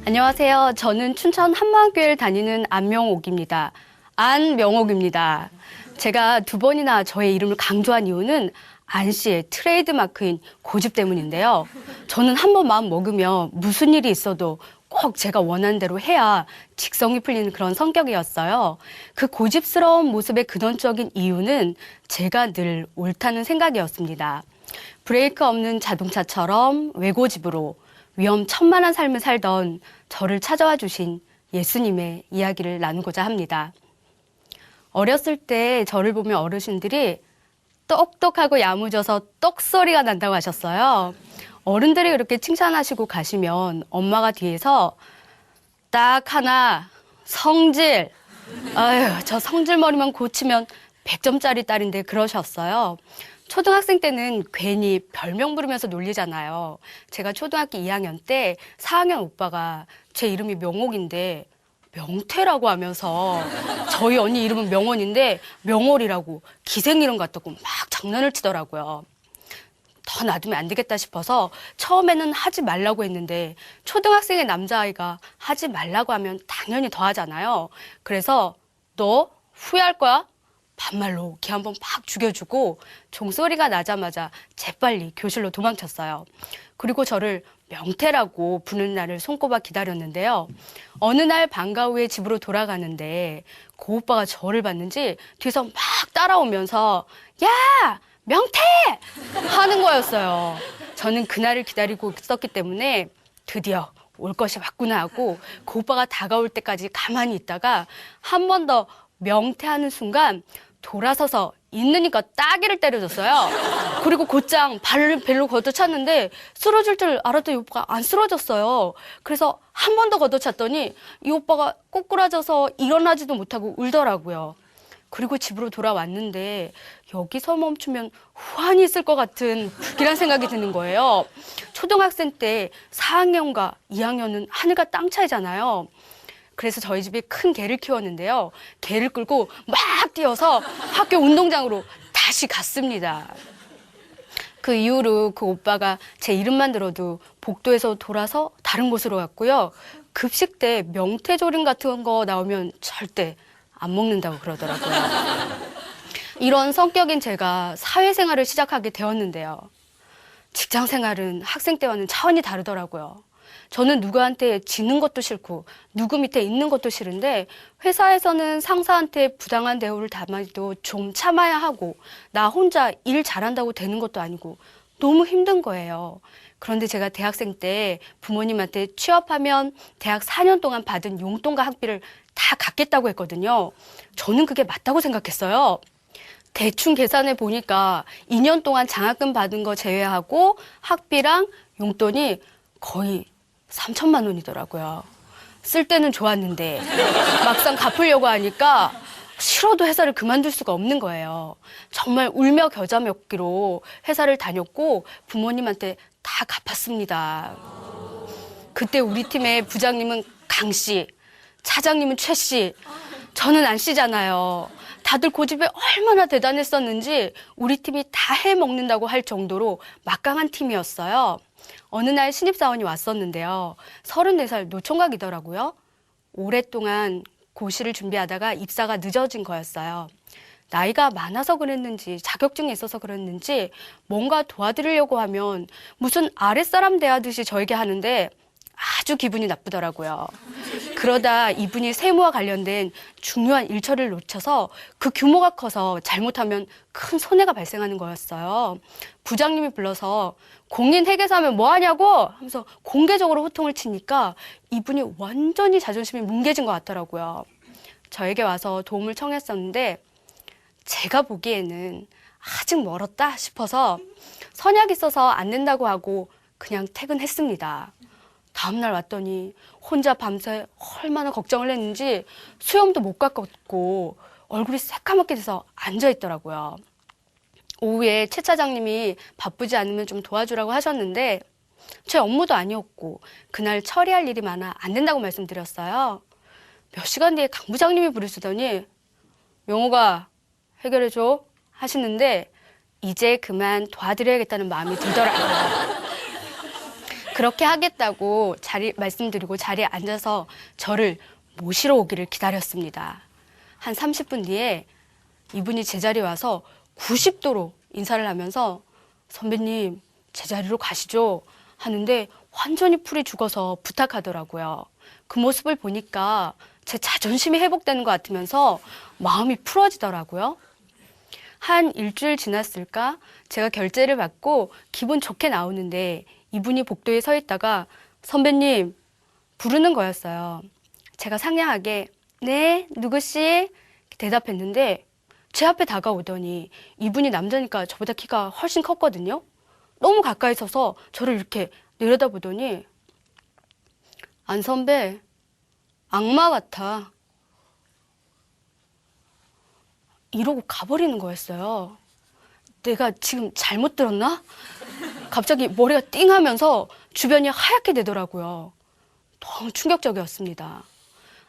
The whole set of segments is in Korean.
안녕하세요. 저는 춘천 한마교회를 다니는 안명옥입니다. 제가 두 번이나 저의 이름을 강조한 이유는 안 씨의 트레이드 마크인 고집 때문인데요. 저는 한 번 마음 먹으면 무슨 일이 있어도 꼭 제가 원하는 대로 해야 직성이 풀리는 그런 성격이었어요. 그 고집스러운 모습의 근원적인 이유는 제가 늘 옳다는 생각이었습니다. 브레이크 없는 자동차처럼 외고집으로 위험천만한 삶을 살던 저를 찾아와 주신 예수님의 이야기를 나누고자 합니다. 어렸을 때 저를 보면 어르신들이 똑똑하고 야무져서 똑소리가 난다고 하셨어요. 어른들이 그렇게 칭찬하시고 가시면 엄마가 뒤에서 딱 하나 성질, 아유 저 성질머리만 고치면 100점짜리 딸인데 그러셨어요. 초등학생 때는 괜히 별명 부르면서 놀리잖아요. 제가 초등학교 2학년 때 4학년 오빠가 제 이름이 명옥인데 명태라고 하면서 저희 언니 이름은 명원인데 명월이라고 기생 이름 같다고 막 장난을 치더라고요. 더 놔두면 안 되겠다 싶어서 처음에는 하지 말라고 했는데 초등학생의 남자아이가 하지 말라고 하면 당연히 더 하잖아요. 그래서 너 후회할 거야? 반말로 걔 한번 팍 죽여주고 종소리가 나자마자 재빨리 교실로 도망쳤어요. 그리고 저를 명태라고 부르는 날을 손꼽아 기다렸는데요. 어느 날 방과 후에 집으로 돌아가는데 그 오빠가 저를 봤는지 뒤에서 막 따라오면서 야! 명태! 하는 거였어요. 저는 그날을 기다리고 있었기 때문에 드디어 올 것이 왔구나 하고 그 오빠가 다가올 때까지 가만히 있다가 한 번 더 명태하는 순간 돌아서서 있느니까 따귀를 때려줬어요. 그리고 곧장 발을 벨로 걷어찼는데 쓰러질 줄 알았던 이 오빠가 안 쓰러졌어요. 그래서 한 번 더 걷어찼더니 이 오빠가 꼬꾸라져서 일어나지도 못하고 울더라고요. 그리고 집으로 돌아왔는데 여기서 멈추면 후환이 있을 것 같은 불길한 생각이 드는 거예요. 초등학생 때 4학년과 2학년은 하늘과 땅 차이잖아요. 그래서 저희 집에 큰 개를 키웠는데요. 개를 끌고 막 뛰어서 학교 운동장으로 다시 갔습니다. 그 이후로 그 오빠가 제 이름만 들어도 복도에서 돌아서 다른 곳으로 갔고요. 급식 때 명태조림 같은 거 나오면 절대 안 먹는다고 그러더라고요. 이런 성격인 제가 사회생활을 시작하게 되었는데요. 직장생활은 학생 때와는 차원이 다르더라고요. 저는 누구한테 지는 것도 싫고 누구 밑에 있는 것도 싫은데 회사에서는 상사한테 부당한 대우를 당해도 좀 참아야 하고 나 혼자 일 잘한다고 되는 것도 아니고 너무 힘든 거예요. 그런데 제가 대학생 때 부모님한테 취업하면 대학 4년 동안 받은 용돈과 학비를 다 갚겠다고 했거든요. 저는 그게 맞다고 생각했어요. 대충 계산해 보니까 2년 동안 장학금 받은 거 제외하고 학비랑 용돈이 거의 3천만 원이더라고요. 쓸 때는 좋았는데 막상 갚으려고 하니까 싫어도 회사를 그만둘 수가 없는 거예요. 정말 울며 겨자 먹기로 회사를 다녔고 부모님한테 다 갚았습니다. 그때 우리 팀의 부장님은 강 씨, 차장님은 최 씨, 저는 안 씨잖아요. 다들 고집이 얼마나 대단했었는지 우리 팀이 다 해먹는다고 할 정도로 막강한 팀이었어요. 어느 날 신입사원이 왔었는데요. 34살 노총각이더라고요. 오랫동안 고시를 준비하다가 입사가 늦어진 거였어요. 나이가 많아서 그랬는지 자격증이 있어서 그랬는지 뭔가 도와드리려고 하면 무슨 아랫사람 대하듯이 저에게 하는데 아주 기분이 나쁘더라고요. 그러다 이분이 세무와 관련된 중요한 일처리를 놓쳐서 그 규모가 커서 잘못하면 큰 손해가 발생하는 거였어요. 부장님이 불러서 공인 회계사하면 뭐 하냐고 하면서 공개적으로 호통을 치니까 이분이 완전히 자존심이 뭉개진 것 같더라고요. 저에게 와서 도움을 청했었는데 제가 보기에는 아직 멀었다 싶어서 선약 있어서 안 된다고 하고 그냥 퇴근했습니다. 다음날 왔더니 혼자 밤새 얼마나 걱정을 했는지 수염도 못 깎았고 얼굴이 새까맣게 돼서 앉아있더라고요. 오후에 최 차장님이 바쁘지 않으면 좀 도와주라고 하셨는데 제 업무도 아니었고 그날 처리할 일이 많아 안 된다고 말씀드렸어요. 몇 시간 뒤에 강 부장님이 부르시더니 명호가 해결해줘 하시는데 이제 그만 도와드려야겠다는 마음이 들더라고요. 그렇게 하겠다고 말씀드리고 자리에 앉아서 저를 모시러 오기를 기다렸습니다. 한 30분 뒤에 이분이 제 자리에 와서 90도로 인사를 하면서 선배님 제 자리로 가시죠 하는데 완전히 풀이 죽어서 부탁하더라고요. 그 모습을 보니까 제 자존심이 회복되는 것 같으면서 마음이 풀어지더라고요. 한 일주일 지났을까? 제가 결제를 받고 기분 좋게 나오는데 이분이 복도에 서 있다가 선배님 부르는 거였어요. 제가 상냥하게 네, 누구씨? 대답했는데 제 앞에 다가오더니 이분이 남자니까 저보다 키가 훨씬 컸거든요. 너무 가까이 서서 저를 이렇게 내려다보더니 안 선배, 악마 같아. 이러고 가버리는 거였어요. 내가 지금 잘못 들었나? 갑자기 머리가 띵 하면서 주변이 하얗게 되더라고요. 너무 충격적이었습니다.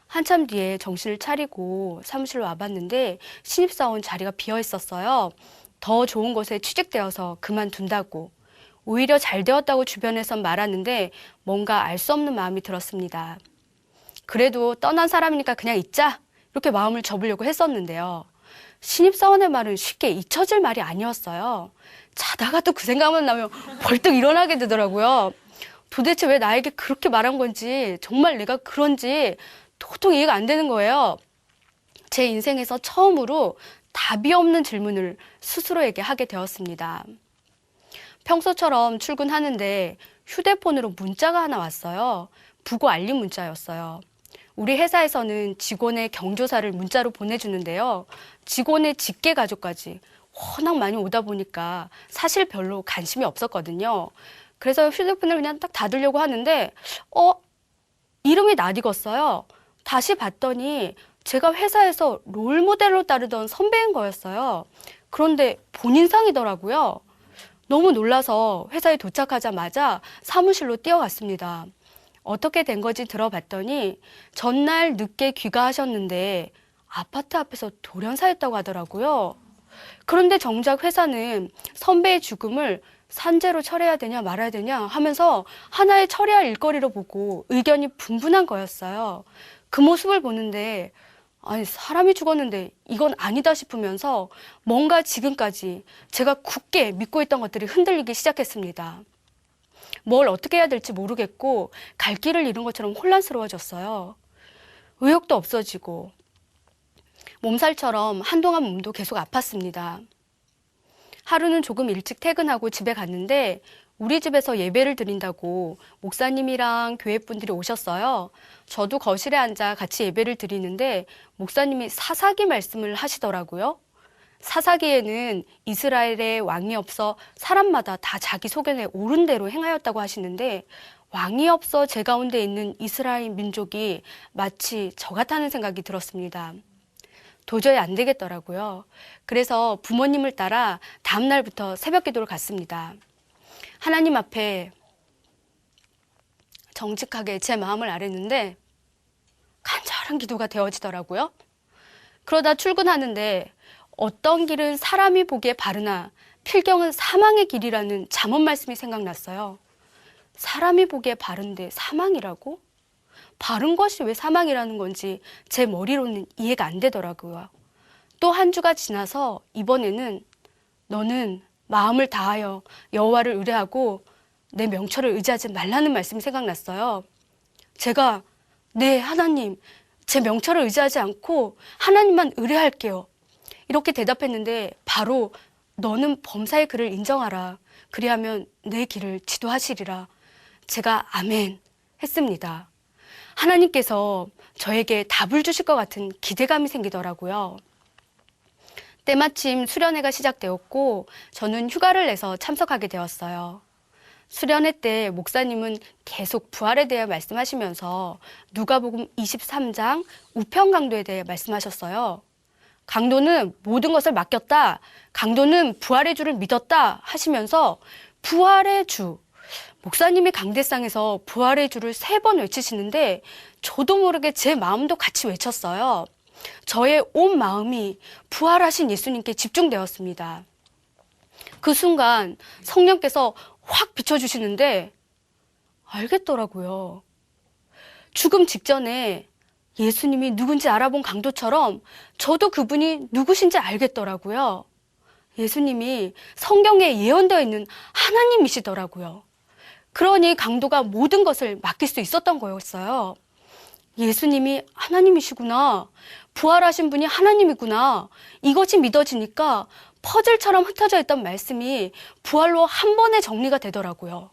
한참 뒤에 정신을 차리고 사무실로 와봤는데 신입사원 자리가 비어 있었어요. 더 좋은 곳에 취직되어서 그만둔다고. 오히려 잘 되었다고 주변에선 말하는데 뭔가 알 수 없는 마음이 들었습니다. 그래도 떠난 사람이니까 그냥 있자 이렇게 마음을 접으려고 했었는데요. 신입사원의 말은 쉽게 잊혀질 말이 아니었어요. 자다가 또 그 생각만 나면 벌떡 일어나게 되더라고요. 도대체 왜 나에게 그렇게 말한 건지, 정말 내가 그런지 도통 이해가 안 되는 거예요. 제 인생에서 처음으로 답이 없는 질문을 스스로에게 하게 되었습니다. 평소처럼 출근하는데 휴대폰으로 문자가 하나 왔어요. 부고 알림 문자였어요. 우리 회사에서는 직원의 경조사를 문자로 보내주는데요. 직원의 직계 가족까지 워낙 많이 오다 보니까 사실 별로 관심이 없었거든요. 그래서 휴대폰을 그냥 딱 닫으려고 하는데 이름이 낯익었어요. 다시 봤더니 제가 회사에서 롤모델로 따르던 선배인 거였어요. 그런데 본인상이더라고요. 너무 놀라서 회사에 도착하자마자 사무실로 뛰어갔습니다. 어떻게 된 건지 들어봤더니 전날 늦게 귀가하셨는데 아파트 앞에서 돌연사했다고 하더라고요. 그런데 정작 회사는 선배의 죽음을 산재로 처리해야 되냐 말아야 되냐 하면서 하나의 처리할 일거리로 보고 의견이 분분한 거였어요. 그 모습을 보는데 아니 사람이 죽었는데 이건 아니다 싶으면서 뭔가 지금까지 제가 굳게 믿고 있던 것들이 흔들리기 시작했습니다. 뭘 어떻게 해야 될지 모르겠고 갈 길을 잃은 것처럼 혼란스러워졌어요. 의욕도 없어지고 몸살처럼 한동안 몸도 계속 아팠습니다. 하루는 조금 일찍 퇴근하고 집에 갔는데 우리 집에서 예배를 드린다고 목사님이랑 교회 분들이 오셨어요. 저도 거실에 앉아 같이 예배를 드리는데 목사님이 사사기 말씀을 하시더라고요. 사사기에는 이스라엘에 왕이 없어 사람마다 다 자기 소견에 옳은 대로 행하였다고 하시는데 왕이 없어 제 가운데 있는 이스라엘 민족이 마치 저 같다는 생각이 들었습니다. 도저히 안 되겠더라고요. 그래서 부모님을 따라 다음 날부터 새벽 기도를 갔습니다. 하나님 앞에 정직하게 제 마음을 아뢰는데 간절한 기도가 되어지더라고요. 그러다 출근하는데 어떤 길은 사람이 보기에 바르나 필경은 사망의 길이라는 잠언 말씀이 생각났어요. 사람이 보기에 바른데 사망이라고? 바른 것이 왜 사망이라는 건지 제 머리로는 이해가 안 되더라고요. 또 한 주가 지나서 이번에는 너는 마음을 다하여 여호와를 의뢰하고 내 명철을 의지하지 말라는 말씀이 생각났어요. 제가 네 하나님 제 명철을 의지하지 않고 하나님만 의뢰할게요. 이렇게 대답했는데 바로 너는 범사의 그를 인정하라. 그리하면 내 길을 지도하시리라. 제가 아멘 했습니다. 하나님께서 저에게 답을 주실 것 같은 기대감이 생기더라고요. 때마침 수련회가 시작되었고 저는 휴가를 내서 참석하게 되었어요. 수련회 때 목사님은 계속 부활에 대해 말씀하시면서 누가복음 23장 우편 강도에 대해 말씀하셨어요. 강도는 모든 것을 맡겼다. 강도는 부활의 주를 믿었다 하시면서 부활의 주, 목사님이 강대상에서 부활의 주를 3번 외치시는데 저도 모르게 제 마음도 같이 외쳤어요. 저의 온 마음이 부활하신 예수님께 집중되었습니다. 그 순간 성령께서 확 비춰주시는데 알겠더라고요. 죽음 직전에 예수님이 누군지 알아본 강도처럼 저도 그분이 누구신지 알겠더라고요. 예수님이 성경에 예언되어 있는 하나님이시더라고요. 그러니 강도가 모든 것을 맡길 수 있었던 거였어요. 예수님이 하나님이시구나. 부활하신 분이 하나님이구나. 이것이 믿어지니까 퍼즐처럼 흩어져 있던 말씀이 부활로 한 번에 정리가 되더라고요.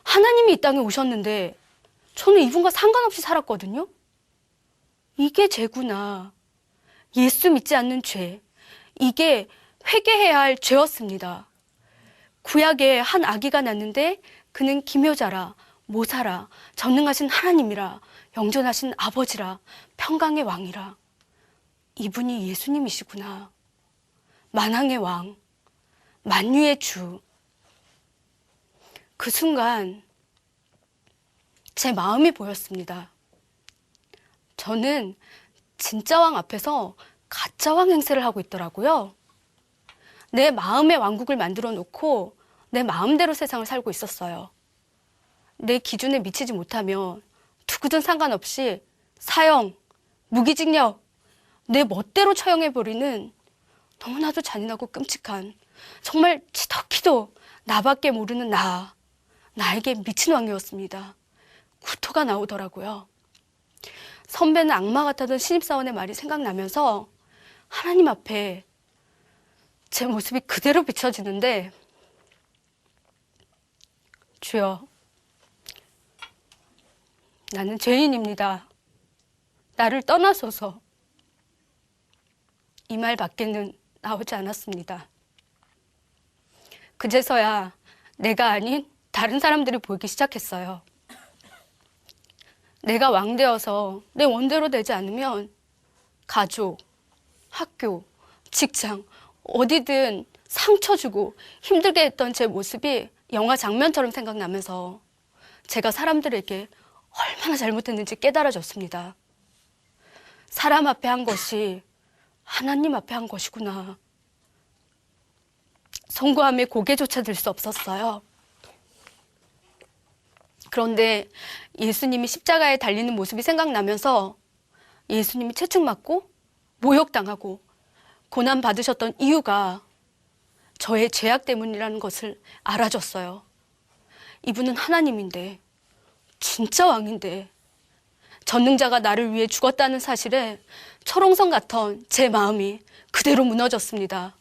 하나님이 이 땅에 오셨는데 저는 이분과 상관없이 살았거든요. 이게 죄구나. 예수 믿지 않는 죄. 이게 회개해야 할 죄였습니다. 구약에 한 아기가 났는데 그는 기묘자라, 모사라, 전능하신 하나님이라, 영존하신 아버지라, 평강의 왕이라. 이분이 예수님이시구나. 만왕의 왕, 만유의 주. 그 순간 제 마음이 보였습니다. 저는 진짜 왕 앞에서 가짜 왕 행세를 하고 있더라고요. 내 마음의 왕국을 만들어 놓고 내 마음대로 세상을 살고 있었어요. 내 기준에 미치지 못하면 누구든 상관없이 사형, 무기징역, 내 멋대로 처형해버리는 너무나도 잔인하고 끔찍한, 정말 지독히도 나밖에 모르는 나에게 미친 왕이었습니다. 구토가 나오더라고요. 선배는 악마 같았던 신입사원의 말이 생각나면서 하나님 앞에 제 모습이 그대로 비춰지는데, 주여, 나는 죄인입니다. 나를 떠나소서. 이 말 밖에는 나오지 않았습니다. 그제서야 내가 아닌 다른 사람들이 보이기 시작했어요. 내가 왕 되어서 내 원대로 되지 않으면 가족, 학교, 직장, 어디든 상처 주고 힘들게 했던 제 모습이 영화 장면처럼 생각나면서 제가 사람들에게 얼마나 잘못했는지 깨달아졌습니다. 사람 앞에 한 것이 하나님 앞에 한 것이구나. 송구함에 고개조차 들 수 없었어요. 그런데 예수님이 십자가에 달리는 모습이 생각나면서 예수님이 채찍맞고 모욕당하고 고난받으셨던 이유가 저의 죄악 때문이라는 것을 알아줬어요. 이분은 하나님인데, 진짜 왕인데, 전능자가 나를 위해 죽었다는 사실에 철옹성 같던 제 마음이 그대로 무너졌습니다.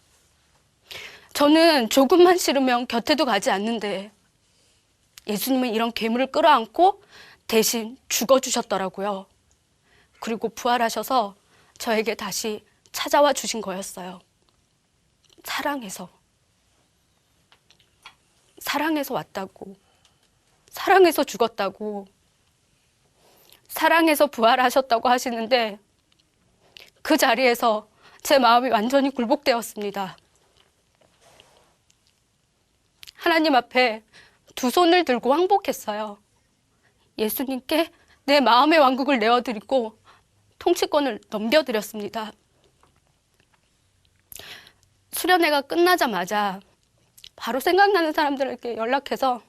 저는 조금만 싫으면 곁에도 가지 않는데 예수님은 이런 괴물을 끌어안고 대신 죽어주셨더라고요. 그리고 부활하셔서 저에게 다시 찾아와 주신 거였어요. 사랑해서 왔다고, 사랑해서 죽었다고, 사랑해서 부활하셨다고 하시는데 그 자리에서 제 마음이 완전히 굴복되었습니다. 하나님 앞에 두 손을 들고 항복했어요. 예수님께 내 마음의 왕국을 내어드리고 통치권을 넘겨드렸습니다. 수련회가 끝나자마자 바로 생각나는 사람들에게 연락해서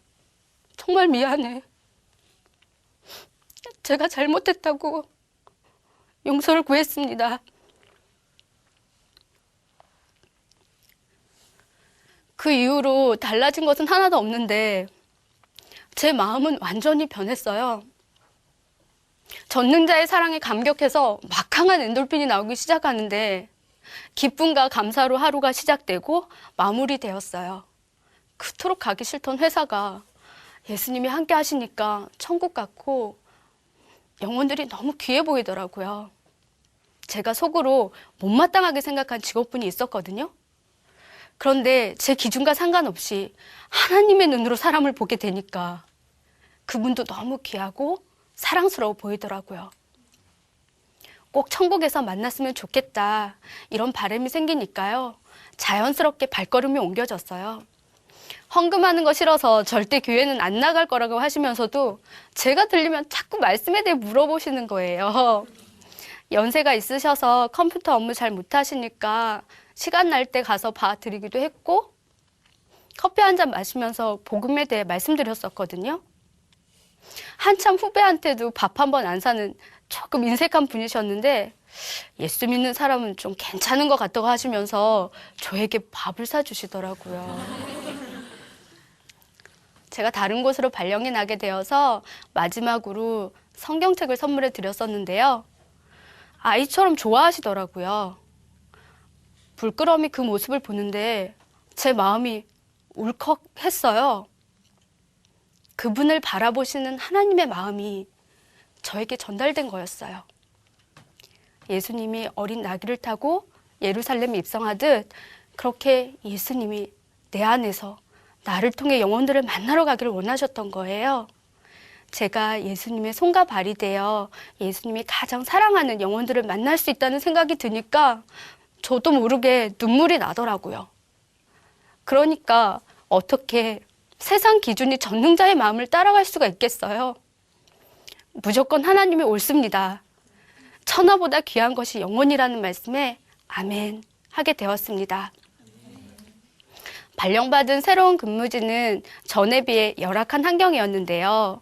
정말 미안해. 제가 잘못했다고 용서를 구했습니다. 그 이후로 달라진 것은 하나도 없는데 제 마음은 완전히 변했어요. 전능자의 사랑에 감격해서 막강한 엔돌핀이 나오기 시작하는데 기쁨과 감사로 하루가 시작되고 마무리되었어요. 그토록 가기 싫던 회사가 예수님이 함께 하시니까 천국 같고 영혼들이 너무 귀해 보이더라고요. 제가 속으로 못마땅하게 생각한 직업분이 있었거든요. 그런데 제 기준과 상관없이 하나님의 눈으로 사람을 보게 되니까 그분도 너무 귀하고 사랑스러워 보이더라고요. 꼭 천국에서 만났으면 좋겠다, 이런 바람이 생기니까요. 자연스럽게 발걸음이 옮겨졌어요. 헌금하는 거 싫어서 절대 교회는 안 나갈 거라고 하시면서도 제가 들리면 자꾸 말씀에 대해 물어보시는 거예요. 연세가 있으셔서 컴퓨터 업무 잘 못하시니까 시간 날 때 가서 봐드리기도 했고 커피 한 잔 마시면서 복음에 대해 말씀드렸었거든요. 한참 후배한테도 밥 한 번 안 사는 조금 인색한 분이셨는데 예수 믿는 사람은 좀 괜찮은 것 같다고 하시면서 저에게 밥을 사주시더라고요. 제가 다른 곳으로 발령이 나게 되어서 마지막으로 성경책을 선물해 드렸었는데요. 아이처럼 좋아하시더라고요. 불끄러미 그 모습을 보는데 제 마음이 울컥했어요. 그분을 바라보시는 하나님의 마음이 저에게 전달된 거였어요. 예수님이 어린 나귀를 타고 예루살렘에 입성하듯 그렇게 예수님이 내 안에서 나를 통해 영혼들을 만나러 가기를 원하셨던 거예요. 제가 예수님의 손과 발이 되어 예수님이 가장 사랑하는 영혼들을 만날 수 있다는 생각이 드니까 저도 모르게 눈물이 나더라고요. 그러니까 어떻게 세상 기준이 전능자의 마음을 따라갈 수가 있겠어요? 무조건 하나님이 옳습니다. 천하보다 귀한 것이 영혼이라는 말씀에 아멘 하게 되었습니다. 발령받은 새로운 근무지는 전에 비해 열악한 환경이었는데요.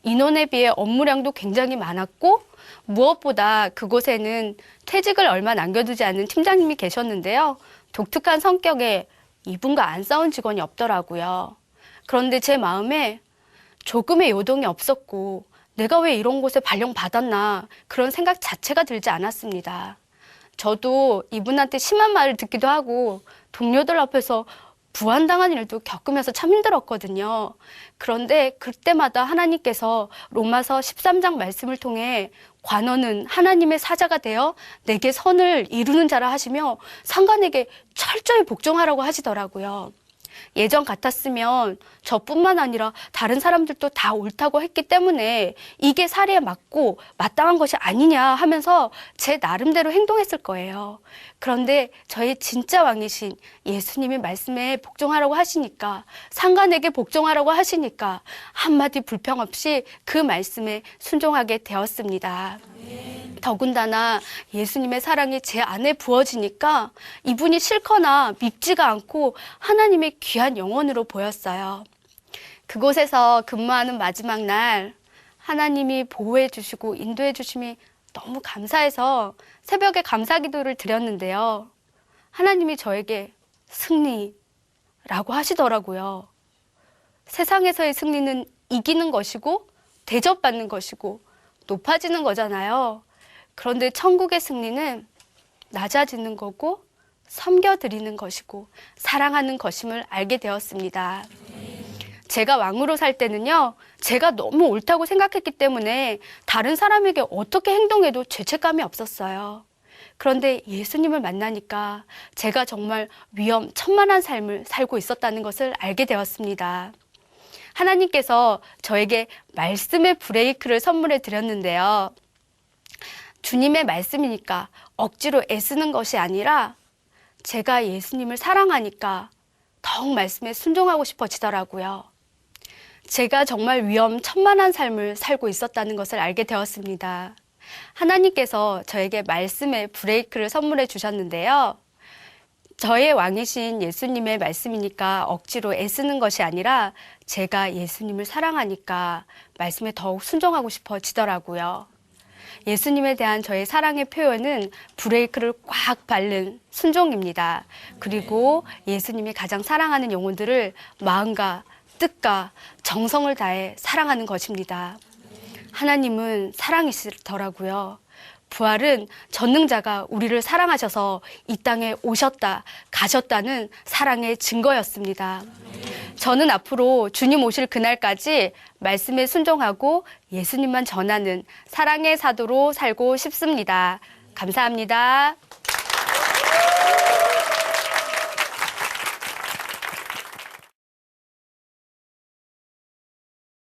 인원에 비해 업무량도 굉장히 많았고 무엇보다 그곳에는 퇴직을 얼마 남겨두지 않은 팀장님이 계셨는데요. 독특한 성격에 이분과 안 싸운 직원이 없더라고요. 그런데 제 마음에 조금의 요동이 없었고 내가 왜 이런 곳에 발령받았나 그런 생각 자체가 들지 않았습니다. 저도 이분한테 심한 말을 듣기도 하고 동료들 앞에서 부한당한 일도 겪으면서 참 힘들었거든요. 그런데 그때마다 하나님께서 로마서 13장 말씀을 통해 관원은 하나님의 사자가 되어 내게 선을 이루는 자라 하시며 상관에게 철저히 복종하라고 하시더라고요. 예전 같았으면 저뿐만 아니라 다른 사람들도 다 옳다고 했기 때문에 이게 사리에 맞고 마땅한 것이 아니냐 하면서 제 나름대로 행동했을 거예요. 그런데 저의 진짜 왕이신 예수님의 말씀에 복종하라고 하시니까, 상관에게 복종하라고 하시니까 한마디 불평 없이 그 말씀에 순종하게 되었습니다. 더군다나 예수님의 사랑이 제 안에 부어지니까 이분이 싫거나 밉지가 않고 하나님의 귀한 영혼으로 보였어요. 그곳에서 근무하는 마지막 날 하나님이 보호해 주시고 인도해 주심이 너무 감사해서 새벽에 감사 기도를 드렸는데요. 하나님이 저에게 승리라고 하시더라고요. 세상에서의 승리는 이기는 것이고 대접받는 것이고 높아지는 거잖아요. 그런데 천국의 승리는 낮아지는 거고 섬겨드리는 것이고 사랑하는 것임을 알게 되었습니다. 제가 왕으로 살 때는요, 제가 너무 옳다고 생각했기 때문에 다른 사람에게 어떻게 행동해도 죄책감이 없었어요. 그런데 예수님을 만나니까 제가 정말 위험천만한 삶을 살고 있었다는 것을 알게 되었습니다. 하나님께서 저에게 말씀의 브레이크를 선물해 드렸는데요. 주님의 말씀이니까 억지로 애쓰는 것이 아니라 제가 예수님을 사랑하니까 더욱 말씀에 순종하고 싶어지더라고요. 제가 정말 위험천만한 삶을 살고 있었다는 것을 알게 되었습니다. 하나님께서 저에게 말씀의 브레이크를 선물해 주셨는데요. 저의 왕이신 예수님의 말씀이니까 억지로 애쓰는 것이 아니라 제가 예수님을 사랑하니까 말씀에 더욱 순종하고 싶어지더라고요. 예수님에 대한 저의 사랑의 표현은 브레이크를 꽉 밟는 순종입니다. 그리고 예수님이 가장 사랑하는 영혼들을 마음과 뜻과 정성을 다해 사랑하는 것입니다. 하나님은 사랑이시더라고요. 부활은 전능자가 우리를 사랑하셔서 이 땅에 오셨다, 가셨다는 사랑의 증거였습니다. 저는 앞으로 주님 오실 그날까지 말씀에 순종하고 예수님만 전하는 사랑의 사도로 살고 싶습니다. 감사합니다.